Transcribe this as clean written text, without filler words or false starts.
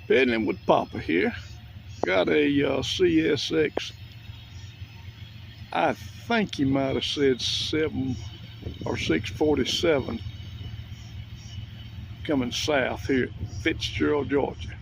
Peddling with Papa here. Got a CSX. I think he might have said 7 or 647 coming south here at Fitzgerald, Georgia.